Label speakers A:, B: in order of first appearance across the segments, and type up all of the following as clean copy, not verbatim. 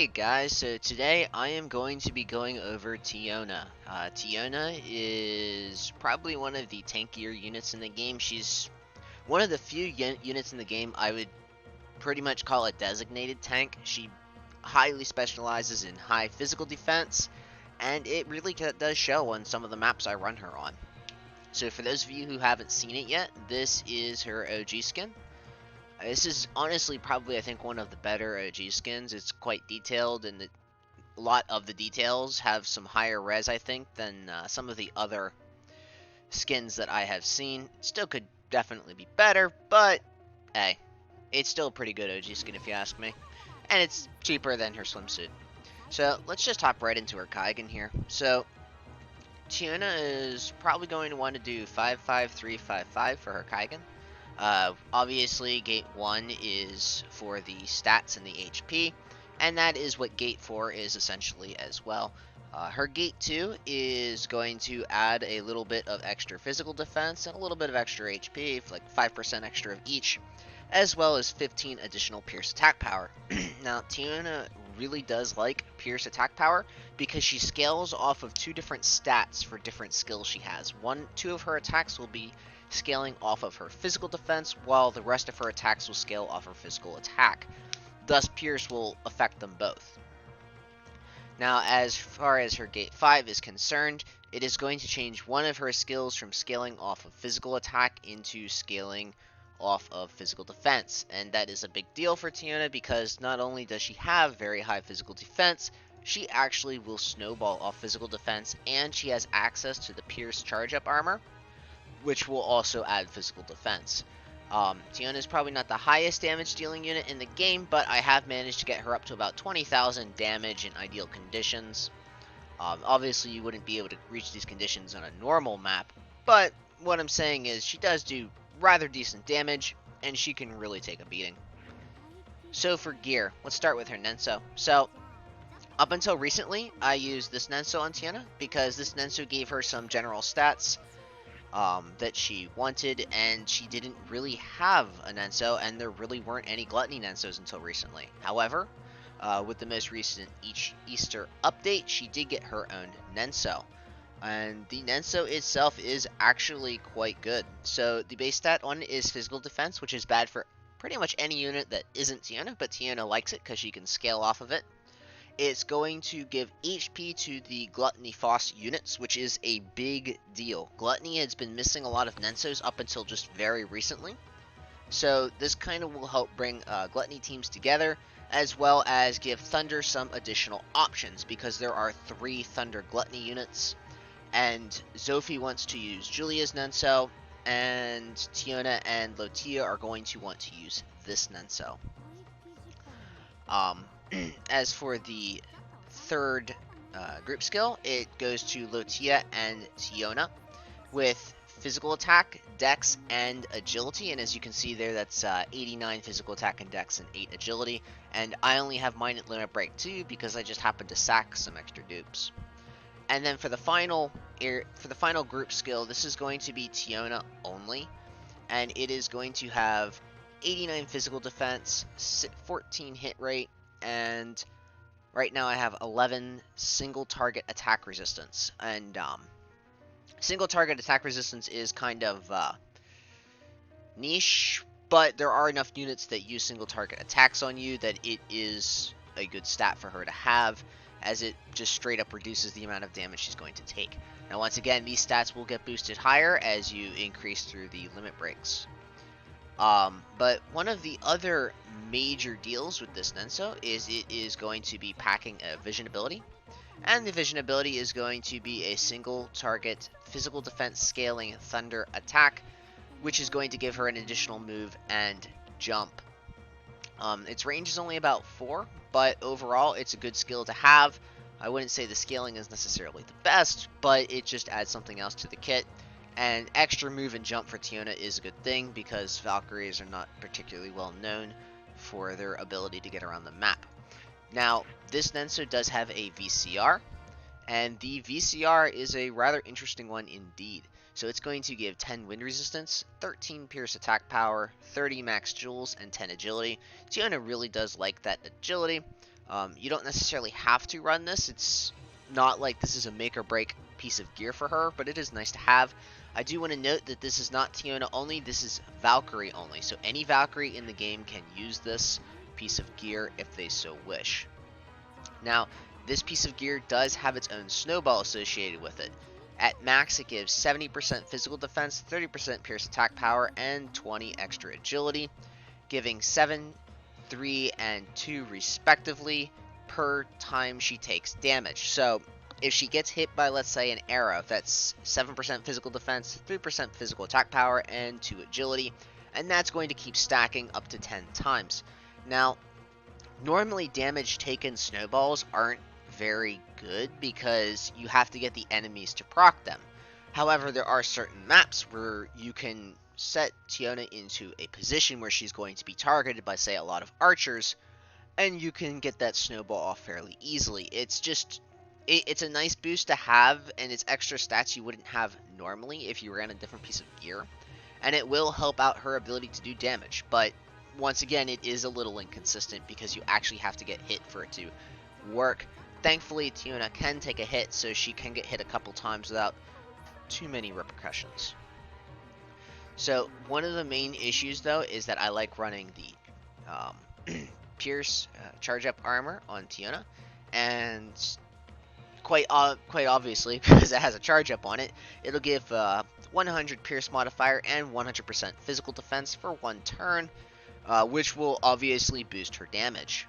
A: Hey guys, so today I am going to be going over Teona. Teona is probably one of the tankier units in the game. She's one of the few units in the game I would pretty much call a designated tank. She highly specializes in high physical defense, and it really does show on some of the maps I run her on. So for those of you who haven't seen it yet, this is her OG skin. This is honestly probably, I think, one of the better OG skins. It's quite detailed, and a lot of the details have some higher res, I think, than some of the other skins that I have seen. It still could definitely be better, but hey, it's still a pretty good OG skin if you ask me. And it's cheaper than her swimsuit. So let's just hop right into her Kaigan here. So Teona is probably going to want to do 55355 for her Kaigan. Obviously, Gate 1 is for the stats and the HP, and that is what Gate 4 is essentially as well. Her Gate 2 is going to add a little bit of extra physical defense and a little bit of extra HP, like 5% extra of each, as well as 15 additional Pierce attack power. Now, Teona really does like Pierce attack power because she scales off of two different stats for different skills she has. Two of her attacks will be scaling off of her physical defense, while the rest of her attacks will scale off her physical attack. Thus, Pierce will affect them both. Now, as far as her Gate 5 is concerned, it is going to change one of her skills from scaling off of physical attack into scaling off of physical defense. And that is a big deal for Teona because not only does she have very high physical defense, she actually will snowball off physical defense, and she has access to the Pierce charge-up armor, which will also add physical defense. Teona is probably not the highest damage dealing unit in the game, but I have managed to get her up to about 20,000 damage in ideal conditions. Obviously, you wouldn't be able to reach these conditions on a normal map, but what I'm saying is she does do rather decent damage, and she can really take a beating. So for gear, let's start with her Nenso. So, up until recently, I used this Nenso on Teona because this Nenso gave her some general stats that she wanted, and she didn't really have a Nenso, and there really weren't any Gluttony Nensos until recently. However, with the most recent Easter update, she did get her own Nenso, and the Nenso itself is actually quite good. So the base stat on it is physical defense, which is bad for pretty much any unit that isn't Teona, but Teona likes it because she can scale off of it. It's going to give HP to the Gluttony Foss units, which is a big deal. Gluttony has been missing a lot of Nensos up until just very recently. So this kind of will help bring Gluttony teams together, as well as give Thunder some additional options, because there are 3 Thunder Gluttony units, and Zophie wants to use Julia's Nenso, and Teona and Lotia are going to want to use this Nenso. As for the third group skill, it goes to Lotia and Teona with physical attack, dex, and agility. And as you can see there, that's 89 physical attack and dex and 8 agility. And I only have mine at limit break 2 because I just happened to sack some extra dupes. And then for the final group skill, this is going to be Teona only, and it is going to have 89 physical defense, 14 hit rate, and right now I have 11 single target attack resistance. And single target attack resistance is kind of niche, but there are enough units that use single target attacks on you that it is a good stat for her to have, as it just straight up reduces the amount of damage she's going to take. Now once again, these stats will get boosted higher as you increase through the limit breaks. But one of the other major deals with this Nenso is it is going to be packing a vision ability, and the vision ability is going to be a single target physical defense scaling thunder attack, which is going to give her an additional move and jump. Its range is only about 4, but overall it's a good skill to have. I wouldn't say the scaling is necessarily the best, but it just adds something else to the kit. And extra move and jump for Teona is a good thing because Valkyries are not particularly well known for their ability to get around the map. Now, this Nenso does have a VCR, and the VCR is a rather interesting one indeed. So it's going to give 10 wind resistance, 13 pierce attack power, 30 max joules, and 10 agility. Teona really does like that agility. You don't necessarily have to run this. It's not like this is a make or break piece of gear for her, but it is nice to have. I do want to note that this is not Teona only, this is Valkyrie only. So any Valkyrie in the game can use this piece of gear if they so wish. Now, this piece of gear does have its own snowball associated with it. At max, it gives 70% physical defense, 30% pierce attack power, and 20 extra agility, giving 7, 3, and 2 respectively per time she takes damage. So, if she gets hit by, let's say, an arrow, that's 7% physical defense, 3% physical attack power, and 2 agility, and that's going to keep stacking up to 10 times. Now, normally damage taken snowballs aren't very good because you have to get the enemies to proc them. However, there are certain maps where you can set Teona into a position where she's going to be targeted by, say, a lot of archers, and you can get that snowball off fairly easily. It's a nice boost to have, and it's extra stats you wouldn't have normally if you ran a different piece of gear, and it will help out her ability to do damage, but once again, it is a little inconsistent because you actually have to get hit for it to work. Thankfully, Teona can take a hit, so she can get hit a couple times without too many repercussions. So, one of the main issues, though, is that I like running the Pierce charge-up armor on Teona, and quite obviously, because it has a charge-up on it, it'll give 100 Pierce modifier and 100% physical defense for 1 turn, which will obviously boost her damage.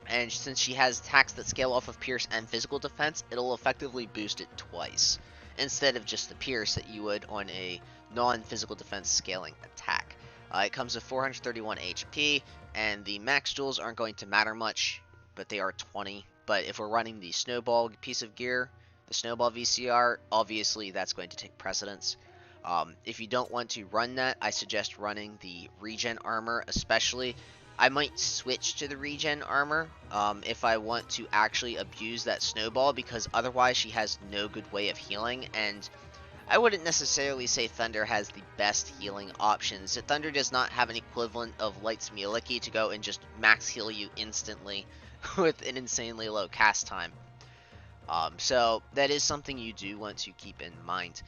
A: And since she has attacks that scale off of Pierce and physical defense, it'll effectively boost it twice, instead of just the Pierce that you would on a non-physical defense scaling attack. It comes with 431 HP, and the max jewels aren't going to matter much, but they are 20. But if we're running the snowball piece of gear, the snowball VCR, obviously that's going to take precedence. If you don't want to run that, I suggest running the regen armor, especially. I might switch to the regen armor if I want to actually abuse that snowball, because otherwise she has no good way of healing, and I wouldn't necessarily say Thunder has the best healing options. Thunder does not have an equivalent of Light's Mieliki to go and just max heal you instantly with an insanely low cast time. So that is something you do want to keep in mind.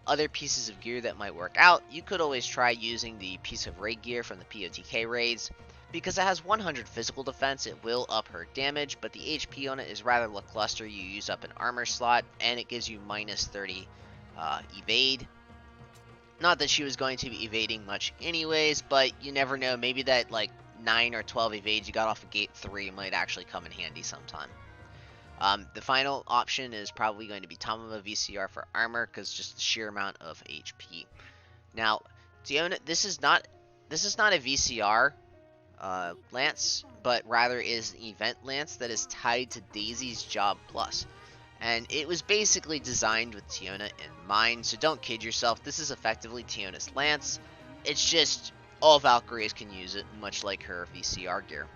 A: Other pieces of gear that might work out, you could always try using the piece of raid gear from the POTK raids. Because it has 100 physical defense, it will up her damage, but the HP on it is rather lackluster. You use up an armor slot, and it gives you minus 30 evade. Not that she was going to be evading much anyways, but you never know. Maybe that like 9 or 12 evades you got off of gate 3 might actually come in handy sometime. The final option is probably going to be Tamama VCR for armor, because just the sheer amount of HP. Now, Teona, this is not a VCR lance, but rather is an event lance that is tied to Daisy's Job Plus. And it was basically designed with Teona in mind, so don't kid yourself. This is effectively Teona's lance. It's just all Valkyries can use it, much like her VCR gear.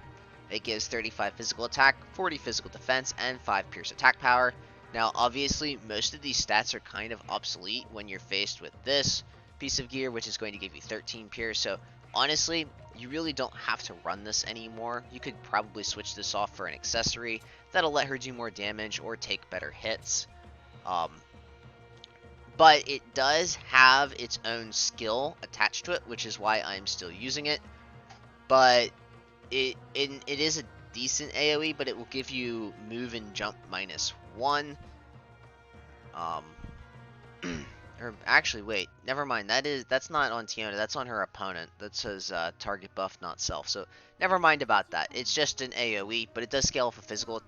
A: It gives 35 physical attack, 40 physical defense, and 5 pierce attack power. Now, obviously, most of these stats are kind of obsolete when you're faced with this piece of gear, which is going to give you 13 pierce. So, honestly, you really don't have to run this anymore. You could probably switch this off for an accessory that'll let her do more damage or take better hits. But it does have its own skill attached to it, which is why I'm still using it. But it is a decent AoE, but it will give you move and jump -1. Or actually, wait, never mind. That's not on Teona. That's on her opponent. That says target buff, not self. So never mind about that. It's just an AoE, but it does scale for physical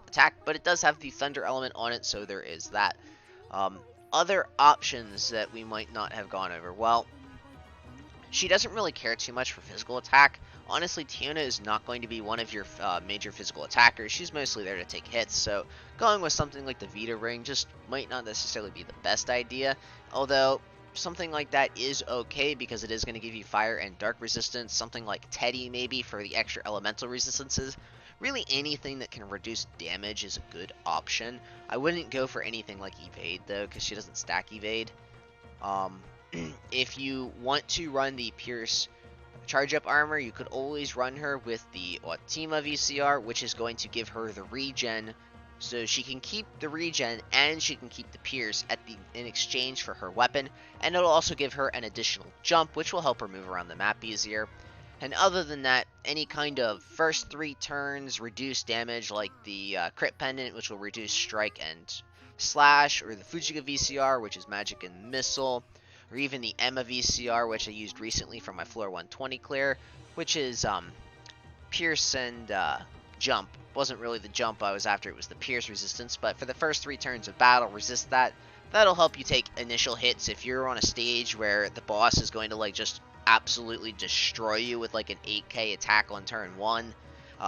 A: attack. But it does have the thunder element on it, so there is that. Other options that we might not have gone over. Well, she doesn't really care too much for physical attack. Honestly, Teona is not going to be one of your major physical attackers. She's mostly there to take hits, so going with something like the Vita Ring just might not necessarily be the best idea. Although, something like that is okay because it is going to give you fire and dark resistance. Something like Teddy, maybe, for the extra elemental resistances. Really, anything that can reduce damage is a good option. I wouldn't go for anything like Evade, though, because she doesn't stack Evade. If you want to run the Pierce charge up armor, you could always run her with the Ultima VCR, which is going to give her the regen, so she can keep the regen and she can keep the pierce in exchange for her weapon, and it'll also give her an additional jump, which will help her move around the map easier. And other than that, any kind of first 3 turns reduced damage, like the crit pendant, which will reduce strike and slash, or the Fujika VCR, which is magic and missile, or even the Emma VCR, which I used recently for my floor 120 clear, which is pierce and jump. Wasn't really the jump I was after, it was the pierce resistance, but for the first 3 turns of battle, resist that. That'll help you take initial hits if you're on a stage where the boss is going to like just absolutely destroy you with like an 8k attack on turn 1.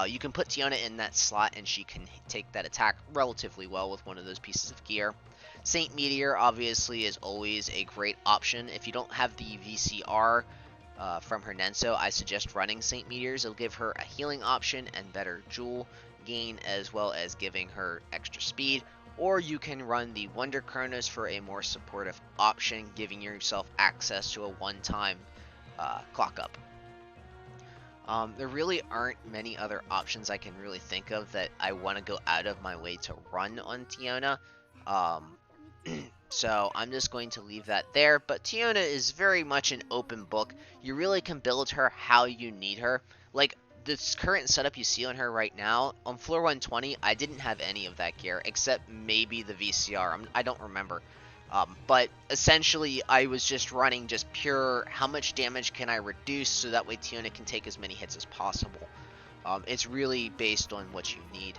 A: You can put Teona in that slot and she can take that attack relatively well with one of those pieces of gear. Saint Meteor obviously is always a great option. If you don't have the VCR from her Nenso, I suggest running Saint Meteors. It'll give her a healing option and better jewel gain, as well as giving her extra speed. Or you can run the Wonder Chronos for a more supportive option, giving yourself access to a one-time clock up. There really aren't many other options I can really think of that I want to go out of my way to run on Teona. So I'm just going to leave that there, but Teona is very much an open book. You really can build her how you need her. Like, this current setup you see on her right now, on floor 120, I didn't have any of that gear, except maybe the VCR. I don't remember. But essentially, I was just running just pure, how much damage can I reduce so that way Teona can take as many hits as possible. It's really based on what you need.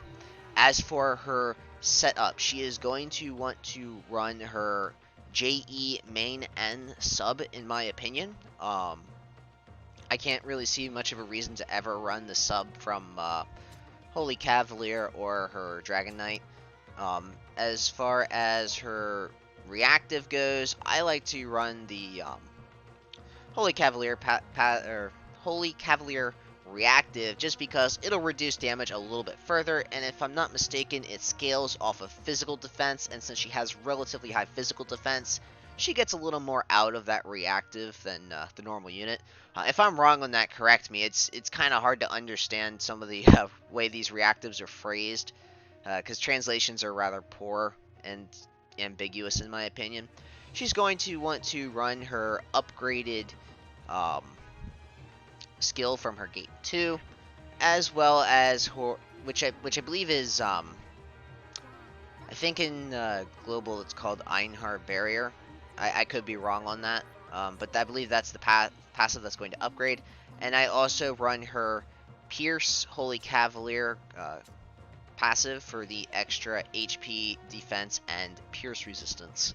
A: As for her setup, she is going to want to run her JE main and sub, in my opinion. I can't really see much of a reason to ever run the sub from Holy Cavalier or her Dragon Knight. As far as her reactive goes, I like to run the Holy Cavalier Holy Cavalier reactive, just because it'll reduce damage a little bit further, and if I'm not mistaken, it scales off of physical defense, and since she has relatively high physical defense, she gets a little more out of that reactive than the normal unit. If I'm wrong on that, correct me. It's kind of hard to understand some of the way these reactives are phrased, because translations are rather poor and ambiguous in my opinion. She's going to want to run her upgraded um, skill from her Gate 2, as well as her, which I believe is I think in global it's called Einhar Barrier. I could be wrong on that, but I believe that's the passive that's going to upgrade. And I also run her Pierce Holy Cavalier passive for the extra HP, defense, and pierce resistance.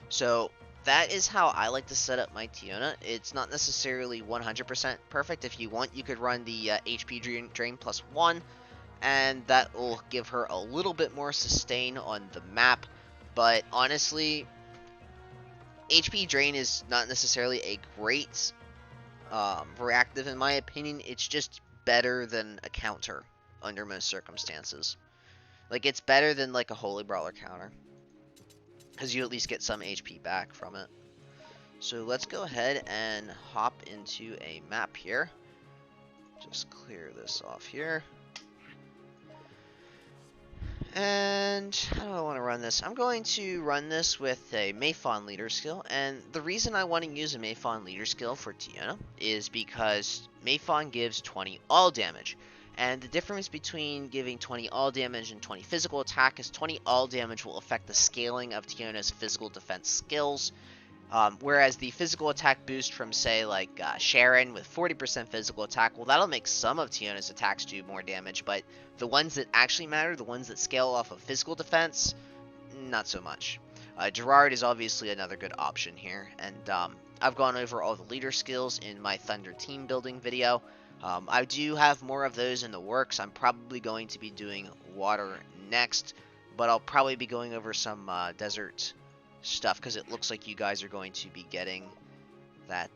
A: So that is how I like to set up my Teona. It's not necessarily 100% perfect. If you want, you could run the HP drain plus 1, and that will give her a little bit more sustain on the map. But honestly, HP drain is not necessarily a great reactive in my opinion. It's just better than a counter under most circumstances. Like, it's better than like a Holy Brawler counter, because you at least get some HP back from it. So let's go ahead and hop into a map here. Just clear this off here. And how do I want to run this? I'm going to run this with a Mayfawn leader skill, and the reason I want to use a Mayfawn leader skill for Teona is because Mayfawn gives 20 all damage. And the difference between giving 20 all damage and 20 physical attack is 20 all damage will affect the scaling of Teona's physical defense skills. Whereas the physical attack boost from, say, like Sharon with 40% physical attack, well, that'll make some of Teona's attacks do more damage, but the ones that actually matter, the ones that scale off of physical defense, not so much. Gerard is obviously another good option here, and I've gone over all the leader skills in my Thunder team building video. I do have more of those in the works. I'm probably going to be doing water next, but I'll probably be going over some desert stuff, because it looks like you guys are going to be getting that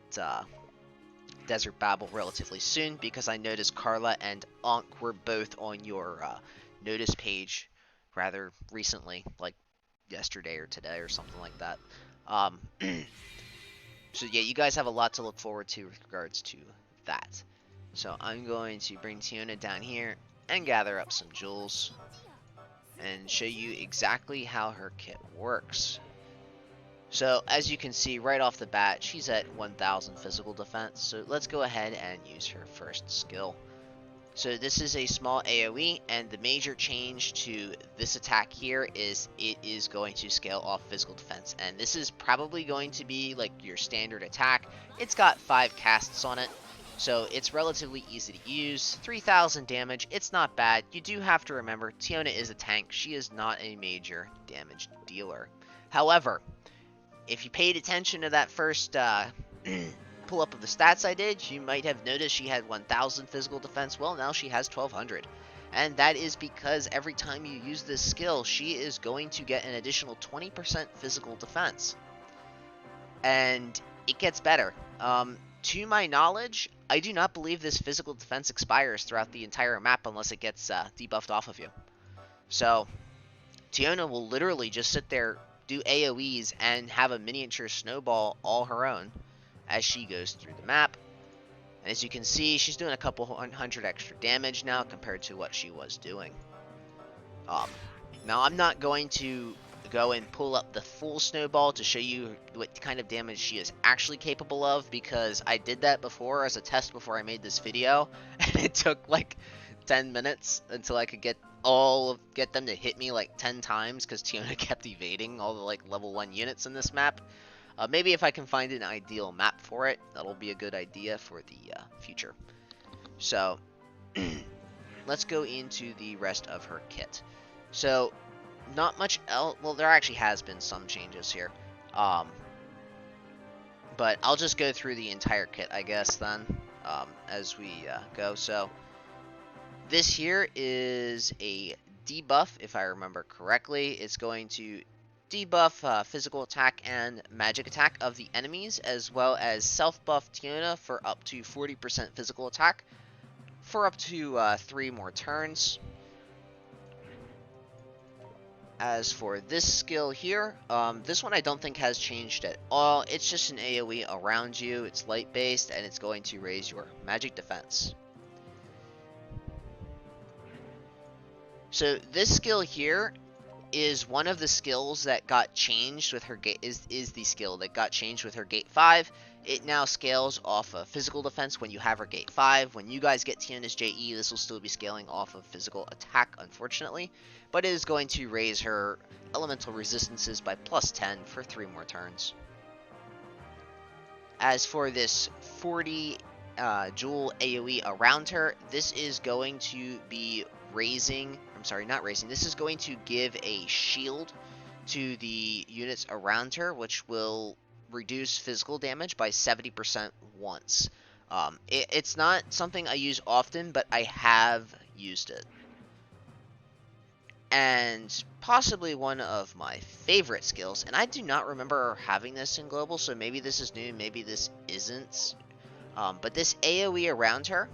A: Desert Babble relatively soon, because I noticed Carla and Ankh were both on your notice page rather recently, like yesterday or today or something like that. So yeah, you guys have a lot to look forward to with regards to that. So I'm going to bring Teona down here and gather up some jewels and show you exactly how her kit works. So as you can see right off the bat, she's at 1000 physical defense. So let's go ahead and use her first skill. So this is a small AoE, and the major change to this attack here is it is going to scale off physical defense. And this is probably going to be like your standard attack. It's got 5 casts on it, so it's relatively easy to use. 3000 damage, it's not bad. You do have to remember, Teona is a tank. She is not a major damage dealer. However, if you paid attention to that first pull up of the stats I did, you might have noticed she had 1000 physical defense. Well, now she has 1200. And that is because every time you use this skill, she is going to get an additional 20% physical defense. And it gets better. To my knowledge, I do not believe this physical defense expires throughout the entire map unless it gets debuffed off of you. So, Teona will literally just sit there, do AoEs, and have a miniature snowball all her own as she goes through the map. And as you can see, she's doing a couple hundred extra damage now compared to what she was doing. Now, I'm not going to go and pull up the full snowball to show you what kind of damage she is actually capable of, because I did that before as a test before I made this video, and it took like 10 minutes until I could get them to hit me like 10 times because Teona kept evading all the like level 1 units in this map. Maybe if I can find an ideal map for it, that'll be a good idea for the future. So, let's go into the rest of her kit. So, not much else. Well, there actually has been some changes here. But I'll just go through the entire kit, I guess, then, as we go. So, this here is a debuff, if I remember correctly. It's going to debuff physical attack and magic attack of the enemies, as well as self-buff Teona for up to 40% physical attack for up to 3 more turns. As for this skill here, this one I don't think has changed at all. It's just an AoE around you, it's light based, and it's going to raise your magic defense. So this skill here is one of the skills that got changed with her gate, is the skill that got changed with her gate 5. It now scales off of physical defense when you have her gate 5. When you guys get Teona's JE, this will still be scaling off of physical attack, unfortunately, but it is going to raise her elemental resistances by +10 for 3 more turns. As for this 40 jewel AoE around her, this is going to be raising, this is going to give a shield to the units around her, which will reduce physical damage by 70% once. It's not something I use often, but I have used it. And possibly one of my favorite skills, and I do not remember having this in Global, so maybe this is new, maybe this isn't. But this AoE around her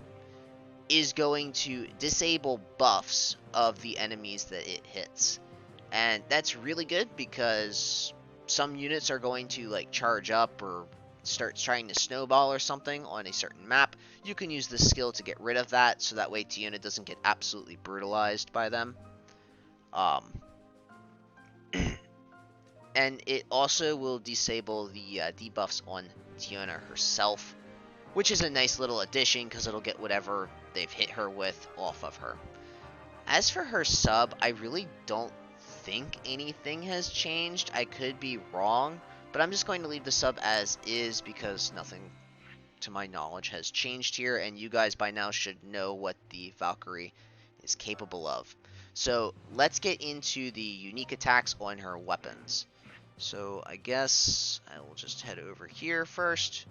A: is going to disable buffs of the enemies that it hits. And that's really good because some units are going to like charge up or start trying to snowball or something on a certain map. You can use this skill to get rid of that, so that way Teona doesn't get absolutely brutalized by them. And it also will disable the debuffs on Teona herself, which is a nice little addition because it'll get whatever they've hit her with off of her. As for her sub, I really don't think anything has changed. I could be wrong, but I'm just going to leave the sub as is because nothing, to my knowledge, has changed here, and you guys by now should know what the Valkyrie is capable of. So let's get into the unique attacks on her weapons. So I guess I will just head over here first,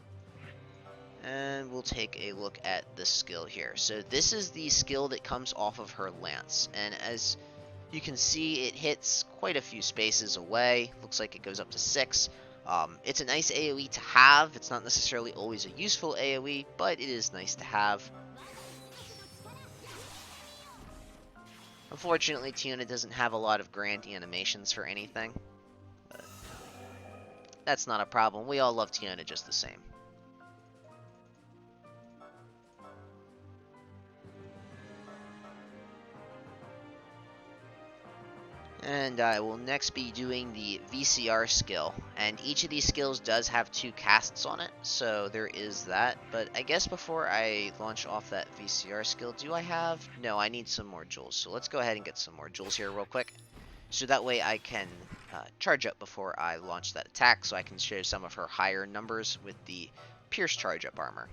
A: and we'll take a look at this skill here. So this is the skill that comes off of her lance, and as you can see, it hits quite a few spaces away. Looks like it goes up to 6. It's a nice AoE to have. It's not necessarily always a useful AoE, but it is nice to have. Unfortunately, Teona doesn't have a lot of grand animations for anything, but that's not a problem. We all love Teona just the same. And I will next be doing the VCR skill, and each of these skills does have 2 casts on it, so there is that. But I guess before I launch off that VCR skill, do I have... No, I need some more jewels, so let's go ahead and get some more jewels here real quick. So that way I can charge up before I launch that attack, so I can show some of her higher numbers with the Pierce charge up armor.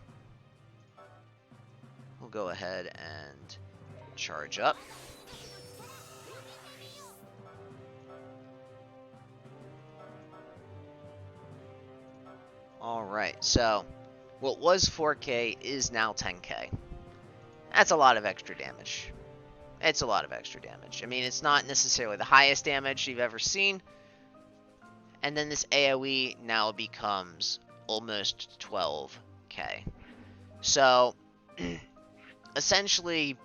A: We'll go ahead and charge up. Alright, so what was 4K is now 10K. That's a lot of extra damage. It's a lot of extra damage. I mean, it's not necessarily the highest damage you've ever seen. And then this AoE now becomes almost 12K. So, essentially,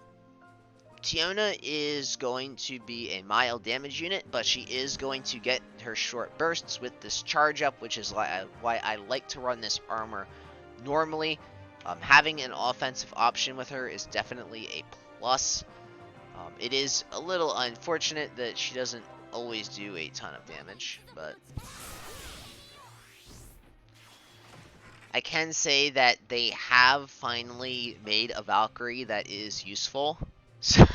A: Teona is going to be a mild damage unit, but she is going to get her short bursts with this charge up, which is why I like to run this armor normally. Having an offensive option with her is definitely a plus. It is a little unfortunate that she doesn't always do a ton of damage, but I can say that they have finally made a Valkyrie that is useful. So,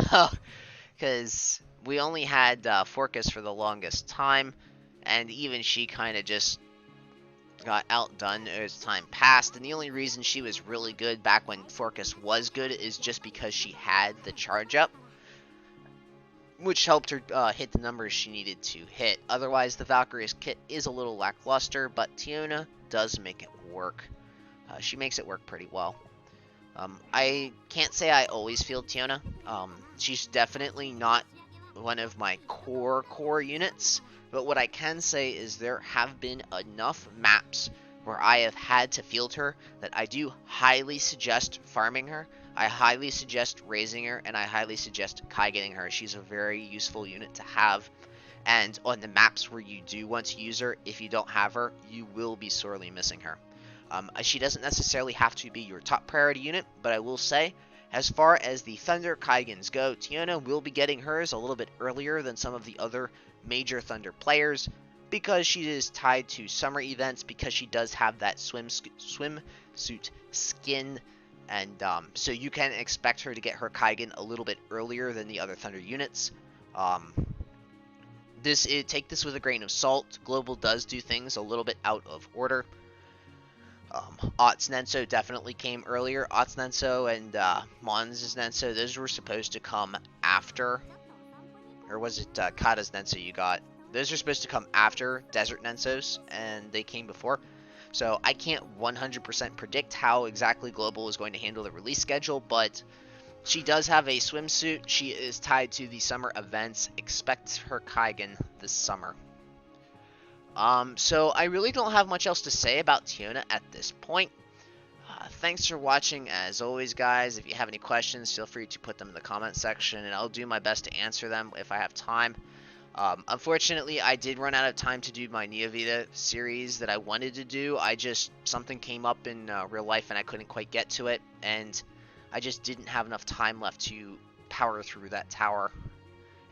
A: because we only had Forcus for the longest time, and even she kind of just got outdone as time passed, and the only reason she was really good back when Forcus was good is just because she had the charge up, which helped her hit the numbers she needed to hit. Otherwise, the Valkyrie's kit is a little lackluster, but Teona does make it work. She makes it work pretty well. I can't say I always field Teona. She's definitely not one of my core units, but what I can say is there have been enough maps where I have had to field her that I do highly suggest farming her. I highly suggest raising her, and I highly suggest Kaiganing her. She's a very useful unit to have, and on the maps where you do want to use her, if you don't have her, you will be sorely missing her. She doesn't necessarily have to be your top priority unit, but I will say, as far as the Thunder Kaigans go, Teona will be getting hers a little bit earlier than some of the other major Thunder players, because she is tied to summer events, because she does have that swimsuit skin, and so you can expect her to get her Kaigan a little bit earlier than the other Thunder units. Take this with a grain of salt. Global does do things a little bit out of order. Ott's Nenso definitely came earlier. Ott's Nenso and Mons' Nenso, those were supposed to come after. Or was it Kata's Nenso you got? Those are supposed to come after Desert Nensos, and they came before. So I can't 100% predict how exactly Global is going to handle the release schedule, but she does have a swimsuit. She is tied to the summer events. Expect her Kaigan this summer. So I really don't have much else to say about Teona at this point. Thanks for watching as always, guys. If you have any questions, feel free to put them in the comment section, and I'll do my best to answer them if I have time. Unfortunately, I did run out of time to do my Neovita series that I wanted to do. Something came up in real life and I couldn't quite get to it, and I just didn't have enough time left to power through that tower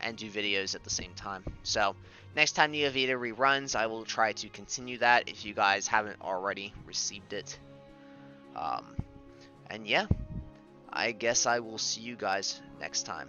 A: and do videos at the same time. So next time Neovita reruns, I will try to continue that if you guys haven't already received it. And yeah, I guess I will see you guys next time.